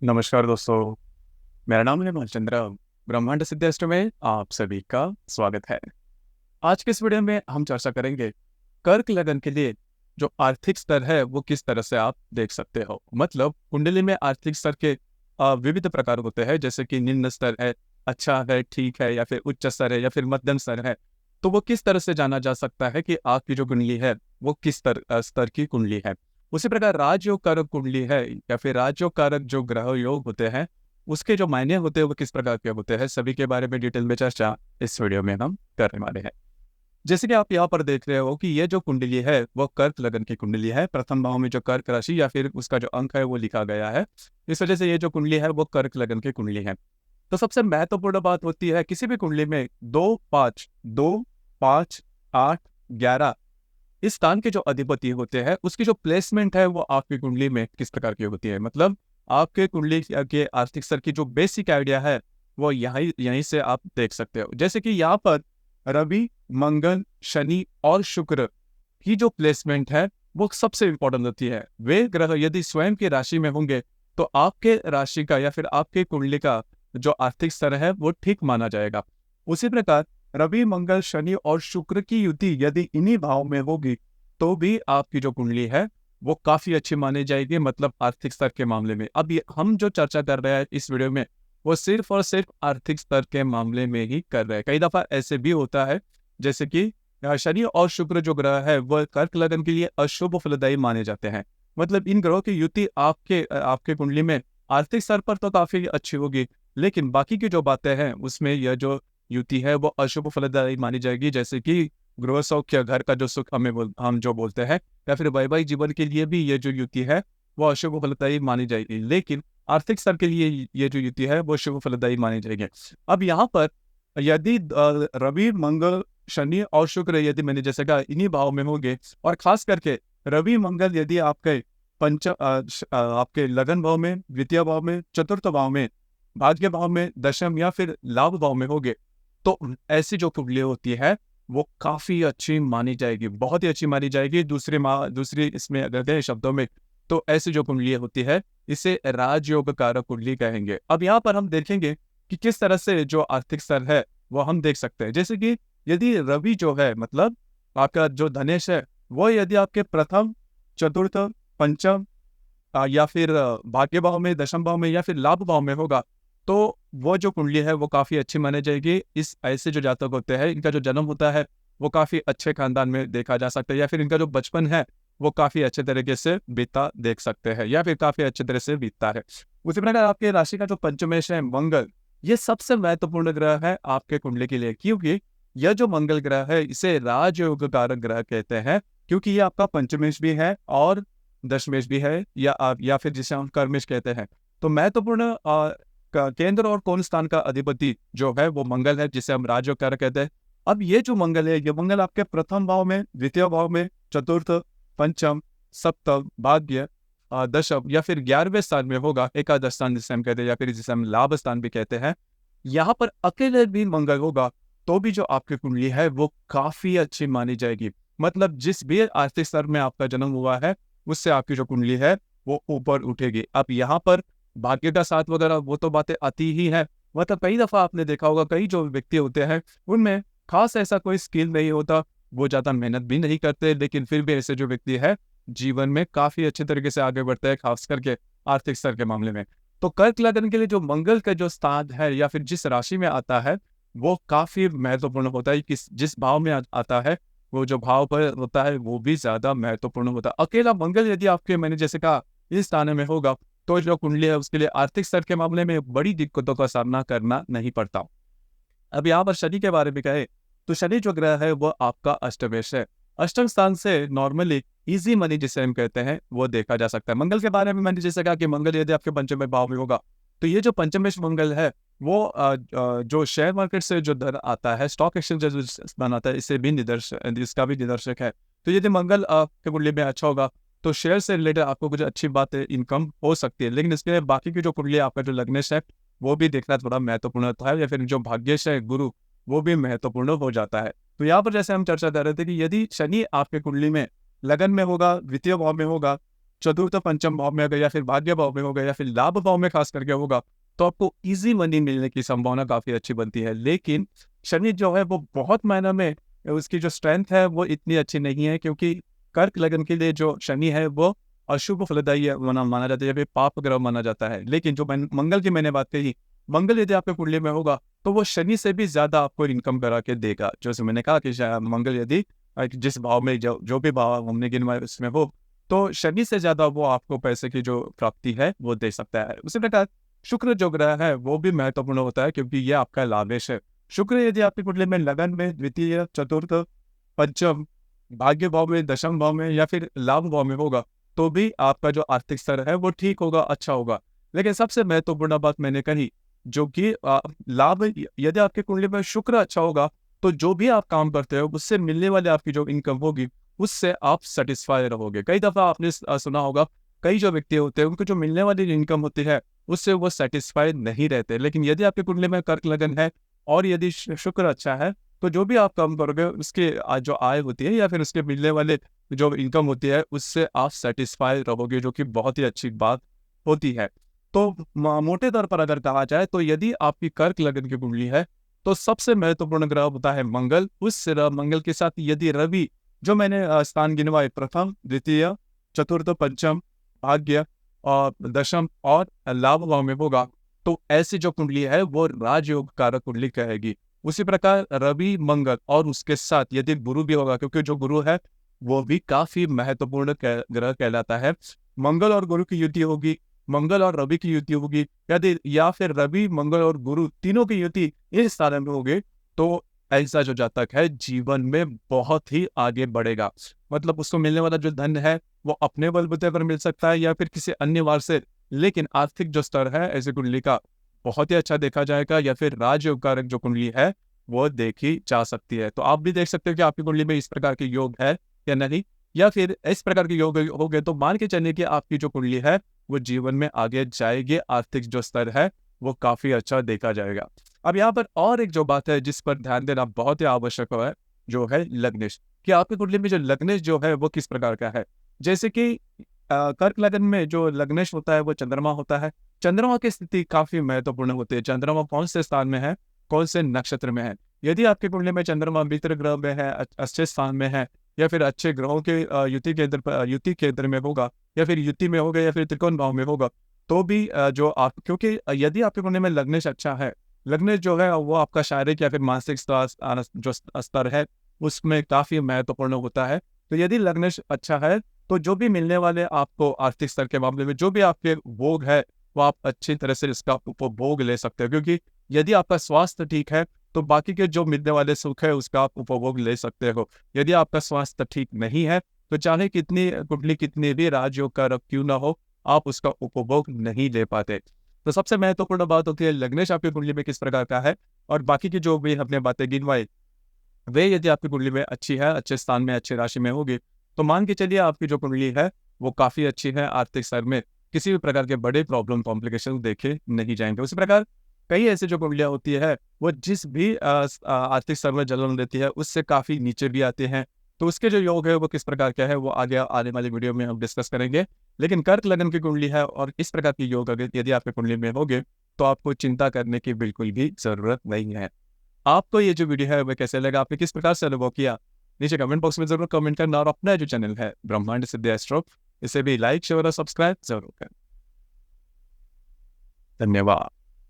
नमस्कार दोस्तों, मेरा नाम है भालचंद्र। ब्रह्मांड सिद्धाष्ट में आप सभी का स्वागत है। आज के इस वीडियो में हम चर्चा करेंगे कर्क लगन के लिए जो आर्थिक स्तर है वो किस तरह से आप देख सकते हो। मतलब कुंडली में आर्थिक स्तर के विविध प्रकार होते हैं, जैसे कि निम्न स्तर है, अच्छा है, ठीक है, या फिर उच्च स्तर है, या फिर मध्यम स्तर है। तो वो किस तरह से जाना जा सकता है कि आपकी जो कुंडली है वो किस स्तर की कुंडली है। उसी प्रकार राजयोग कारक कुंडली है या फिर राजयोग कारक जो ग्रह योग होते हैं उसके जो मायने होते हैं वो किस प्रकार के होते हैं, सभी के बारे में डिटेल में चर्चा इस वीडियो में हम करने वाले हैं। जैसे कि आप यहाँ पर देख रहे हो कि ये जो कुंडली है वो कर्क लगन की कुंडली है। प्रथम भाव में जो कर्क राशि या फिर उसका जो अंक है वो लिखा गया है। इस वजह से ये जो कुंडली है वो कर्क लगन की कुंडली है। तो सबसे महत्वपूर्ण बात होती है किसी भी कुंडली में 2, 5, 2, 5, 8, 11 इस स्थान के जो अधिपति होते हैं उसकी जो प्लेसमेंट है वो आपकी कुंडली में किस प्रकार की होती है। मतलब आपके कुंडली के आर्थिक स्तर की जो बेसिक आइडिया है वो यहीं से आप देख सकते हो। जैसे कि यहाँ पर रवि, मंगल, शनि और शुक्र की जो प्लेसमेंट है वो सबसे इंपॉर्टेंट होती है। वे ग्रह यदि स्वयं की राशि में होंगे तो आपके राशि का या फिर आपके कुंडली का जो आर्थिक स्तर है वो ठीक माना जाएगा। उसी प्रकार रवि, मंगल, शनि और शुक्र की युति यदि इन्हीं भाव में होगी तो भी आपकी जो कुंडली है वो काफी अच्छी मानी जाएगी, मतलब आर्थिक स्तर के मामले में। अब हम जो चर्चा कर रहे हैं इस वीडियो में वो सिर्फ और सिर्फ आर्थिक स्तर के मामले में ही कर रहे हैं। कई दफा ऐसे भी होता है जैसे कि शनि और शुक्र जो ग्रह है वह कर्क लगन के लिए अशुभ फलदायी माने जाते हैं। मतलब इन ग्रहों की युति आपके कुंडली में आर्थिक स्तर पर तो काफी अच्छी होगी, लेकिन बाकी की जो बातें हैं उसमें यह जो युति है वो अशुभ फलदायी मानी जाएगी। जैसे कि गृह सौख्य, घर का जो सुख हम जो बोलते हैं, या फिर वैवाहिक जीवन के लिए भी ये जो युति है वो अशुभ फलदायी मानी जाएगी, लेकिन आर्थिक स्तर के लिए ये जो युति है वो शुभ फलदायी मानी जाएगी। अब यहाँ पर यदि रवि, मंगल, शनि और शुक्र यदि मैंने जैसे कहा इन्हीं भाव में होंगे, और खास करके रवि मंगल यदि आपके आपके लगन भाव में, द्वितीय भाव में, चतुर्थ भाव में, भाग्य भाव में, दशम या फिर लाभ भाव में होंगे, तो ऐसी जो कुंडली होती है वो काफी अच्छी मानी जाएगी, बहुत ही अच्छी मानी जाएगी। दूसरी इसमें अगर कहें शब्दों में तो ऐसी जो कुंडली होती है इसे राजयोग कारक कुंडली कहेंगे। अब यहाँ पर हम देखेंगे कि किस तरह से जो आर्थिक स्तर है वो हम देख सकते हैं। जैसे कि यदि रवि जो है, मतलब आपका जो धनेश है, वो यदि आपके प्रथम, चतुर्थ, पंचम या फिर भाग्य भाव में, दशम भाव में या फिर लाभ भाव में होगा तो वो जो कुंडली है वो काफी अच्छी मानी जाएगी। इस ऐसे जो जातक होते हैं इनका जो जन्म होता है वो काफी अच्छे खानदान में देखा जा सकता है, या फिर इनका जो बचपन है वो काफी अच्छे तरीके से बीता देख सकते हैं, या फिर काफी अच्छे तरह से बीतता है। उसी प्रकार आपके राशि का जो पंचमेश है मंगल, ये सबसे महत्वपूर्ण ग्रह है आपके कुंडली के लिए, क्योंकि यह जो मंगल ग्रह है इसे राजयोग कारक ग्रह कहते हैं, क्योंकि ये आपका पंचमेश भी है और दशमेश भी है, या फिर जिसे हम कर्मेश कहते हैं। तो महत्वपूर्ण केंद्र और कोण स्थान का अधिपति जो है वो मंगल है, जिसे हम राजयोग कारक कहते हैं। अब ये जो मंगल है ये मंगल आपके प्रथम भाव में, द्वितीय भाव में, चतुर्थ, पंचम, सप्तम, भाग्य, दशम या फिर 11वें स्थान में होगा, एकादश स्थान जिसे हम कहते हैं, या फिर जिसे हम लाभ स्थान भी कहते हैं। यहाँ पर अकेले भी मंगल होगा तो भी जो आपकी कुंडली है वो काफी अच्छी मानी जाएगी। मतलब जिस भी आर्थिक स्तर में आपका जन्म हुआ है उससे आपकी जो कुंडली है वो ऊपर उठेगी। अब यहाँ पर भाग्य का साथ वगैरह वो तो बातें आती ही है। मतलब कई दफा आपने देखा होगा कई जो व्यक्ति होते हैं उनमें खास ऐसा कोई स्किल नहीं होता, वो ज्यादा मेहनत भी नहीं करते, लेकिन फिर भी ऐसे जो व्यक्ति है जीवन में काफी अच्छे तरीके से आगे बढ़ते हैं, खास करके आर्थिक स्तर के मामले में। तो कर्क लगन के लिए जो मंगल का जो स्थान है या फिर जिस राशि में आता है वो काफी महत्वपूर्ण होता है। जिस भाव में आता है वो जो भाव पर होता है वो भी ज्यादा महत्वपूर्ण होता है। अकेला मंगल यदि आपके, मैंने जैसे कहा, इस स्थान में होगा तो जो कुंडली है उसके लिए आर्थिक स्तर के मामले में बड़ी दिक्कतों का सामना करना नहीं पड़ता। अब यहाँ पर शनि के बारे में कहे तो शनि जो ग्रह है वो आपका अष्टमेश है। अष्टम स्थान से नॉर्मली इजी मनी जिसे हम कहते हैं वो देखा जा सकता है। मंगल के बारे में मैंने जैसे कहा कि मंगल यदि आपके पंचम भाव में होगा तो ये जो पंचमेश मंगल है वो जो शेयर मार्केट से जो धन आता है, स्टॉक एक्सचेंज जो बनाता है, इससे भी इसका भी निदर्शक है। तो यदि मंगल आपके कुंडली में अच्छा होगा तो शेयर से रिलेटेड आपको कुछ अच्छी बात इनकम हो सकती है, लेकिन इसके लिए बाकी की जो कुंडली आपका जो लग्नेश है वो भी देखना थोड़ा महत्वपूर्ण होता है, या फिर जो भाग्येश है गुरु वो भी महत्वपूर्ण हो जाता है। तो यहाँ पर जैसे हम चर्चा कर रहे थे कि यदि शनि आपके कुंडली में लगन में होगा, द्वितीय भाव में होगा, चतुर्थ पंचम भाव में होगा या फिर भाग्य भाव में होगा या फिर लाभ भाव में खास करके होगा, तो आपको इजी मनी मिलने की संभावना काफी अच्छी बनती है। लेकिन शनि जो है वो बहुत मायने में उसकी जो स्ट्रेंथ है वो इतनी अच्छी नहीं है, क्योंकि कर्क लगन के लिए जो शनि है वो अशुभ फलदायी माना जाता है या फिर पाप ग्रह माना जाता है। लेकिन जो मंगल की मैंने बात कही, मंगल यदि आपके कुंडली में होगा तो वो शनि से भी ज्यादा आपको इनकम करा के देगा। जैसे मैंने कहा कि मंगल यदि जिस भाव में जो भी भाव हमने गिनवाए उसमें हो, तो शनि से ज्यादा वो आपको पैसे की जो प्राप्ति है वो दे सकता है। उसी प्रकार शुक्र जो ग्रह है वो भी महत्वपूर्ण होता है, क्योंकि ये आपका लाभेश है। शुक्र यदि आपकी कुंडली में लगन में द्वितीय, चतुर्थ, पंचम, भाग्य भाव में, दशम भाव में या फिर लाभ भाव में होगा, तो भी आपका जो आर्थिक स्तर है वो ठीक होगा, अच्छा होगा। लेकिन सबसे महत्वपूर्ण बात मैंने कही, जो कि लाभ, यदि आपके कुंडली में शुक्र अच्छा होगा तो जो भी आप काम करते हो उससे मिलने वाले आपकी जो इनकम होगी उससे आप सेटिस्फाई रहोगे। कई दफा आपने सुना होगा, कई जो व्यक्ति होते हैं उनको जो मिलने वाली इनकम होती है उससे वो सेटिस्फाइड नहीं रहते। लेकिन यदि आपके कुंडली में कर्क लगन है और यदि शुक्र अच्छा है, तो जो भी आप काम करोगे उसके जो आय होती है या फिर उसके मिलने वाले जो इनकम होती है उससे आप सेटिस्फाई रहोगे, जो कि बहुत ही अच्छी बात होती है। तो मोटे तौर पर अगर कहा जाए तो यदि आपकी कर्क लगन की कुंडली है तो सबसे महत्वपूर्ण ग्रह होता है मंगल। उस मंगल के साथ यदि रवि, जो मैंने स्थान गिनवाए प्रथम, द्वितीय, चतुर्थ, पंचम, भाग्य और दशम और लाभ भाव में होगा, तो ऐसी जो कुंडली है वो राजयोग कारक कुंडली कहेगी। उसी प्रकार रवि, मंगल और उसके साथ यदि गुरु भी होगा, क्योंकि जो गुरु है वो भी काफी महत्वपूर्ण ग्रह कहलाता है। मंगल और गुरु की युति होगी, मंगल और रवि की युति होगी, यदि या फिर रवि, मंगल और गुरु तीनों की युति इस स्थान में होगी, तो ऐसा जो जातक है जीवन में बहुत ही आगे बढ़ेगा। मतलब उसको मिलने वाला जो धन है वो अपने बलबूते पर मिल सकता है या फिर किसी अन्य वार से, लेकिन आर्थिक जो स्तर है ऐसी कुंडली का बहुत ही अच्छा देखा जाएगा, या फिर राजयोग कारक जो कुंडली है वो देखी जा सकती है। तो आप भी देख सकते हो कि आपकी कुंडली में इस प्रकार के योग है या नहीं, या फिर इस प्रकार के योग हो गए तो मान के चलिए कि आपकी जो कुंडली है वो जीवन में आगे जाएगी, आर्थिक जो स्तर है वो काफी अच्छा देखा जाएगा। अब यहाँ पर और एक जो बात है जिस पर ध्यान देना बहुत ही आवश्यक है, जो है लग्नेश, कि आपकी कुंडली में जो लग्नेश जो है वो किस प्रकार का है। जैसे कि कर्क लगन में जो लग्नेश होता है वो चंद्रमा होता है। चंद्रमा की स्थिति काफी महत्वपूर्ण होती है। चंद्रमा कौन से स्थान में है, कौन से नक्षत्र में है। यदि आपकी कुंडली में चंद्रमा मित्र ग्रह में है, अच्छे स्थान में है, या फिर अच्छे ग्रहों के युति केंद्र में होगा, या फिर युति में होगा, या फिर त्रिकोण भाव में होगा, तो भी जो आप, क्योंकि यदि आपके कुंडली में लग्नेश अच्छा है, लग्नेश जो है वो आपका शारीरिक या फिर मानसिक जो स्तर है उसमें काफी महत्वपूर्ण होता है। तो यदि लग्नेश अच्छा है तो जो भी मिलने वाले आपको आर्थिक स्तर के मामले में जो भी आपके भोग है वो आप अच्छी तरह से इसका उपभोग ले सकते हो, क्योंकि यदि आपका स्वास्थ्य ठीक है तो बाकी के जो मिलने वाले सुख है उसका आप उपभोग ले सकते हो। यदि आपका स्वास्थ्य ठीक नहीं है तो चाहे कितनी कुंडली कितनी भी राजयोग का क्यों ना हो, आप उसका उपभोग नहीं ले पाते। तो सबसे महत्वपूर्ण बात होती है लग्नेश आपकी कुंडली में किस प्रकार का है, और बाकी की जो भी हमने बातें गिनवाई वे यदि आपकी कुंडली में अच्छी है, अच्छे स्थान में, अच्छी राशि में होगी, तो मान के चलिए आपकी जो कुंडली है वो काफी अच्छी है। आर्थिक स्तर में किसी भी प्रकार के बड़े प्रॉब्लम कॉम्प्लिकेशन देखे नहीं जाएंगे। उसी प्रकार कई ऐसी जो कुंडलियां होती है वो जिस भी आर्थिक स्तर में जन्म देती है उससे काफी नीचे भी आते हैं। तो उसके जो योग है वो किस प्रकार का है वो आगे आने वाली वीडियो में हम डिस्कस करेंगे। लेकिन कर्क लगन की कुंडली है और इस प्रकार की योग अगर यदि आपके कुंडली में होगे तो आपको चिंता करने की बिल्कुल भी जरूरत नहीं है। आपको ये जो वीडियो है वो कैसे लगा, आपने किस प्रकार से अनुभव किया, नीचे कमेंट बॉक्स में जरूर कमेंट करना, और अपना जो चैनल है ब्रह्मांड सिद्धि एस्ट्रो, इसे भी लाइक, शेयर और सब्सक्राइब जरूर करें। धन्यवाद।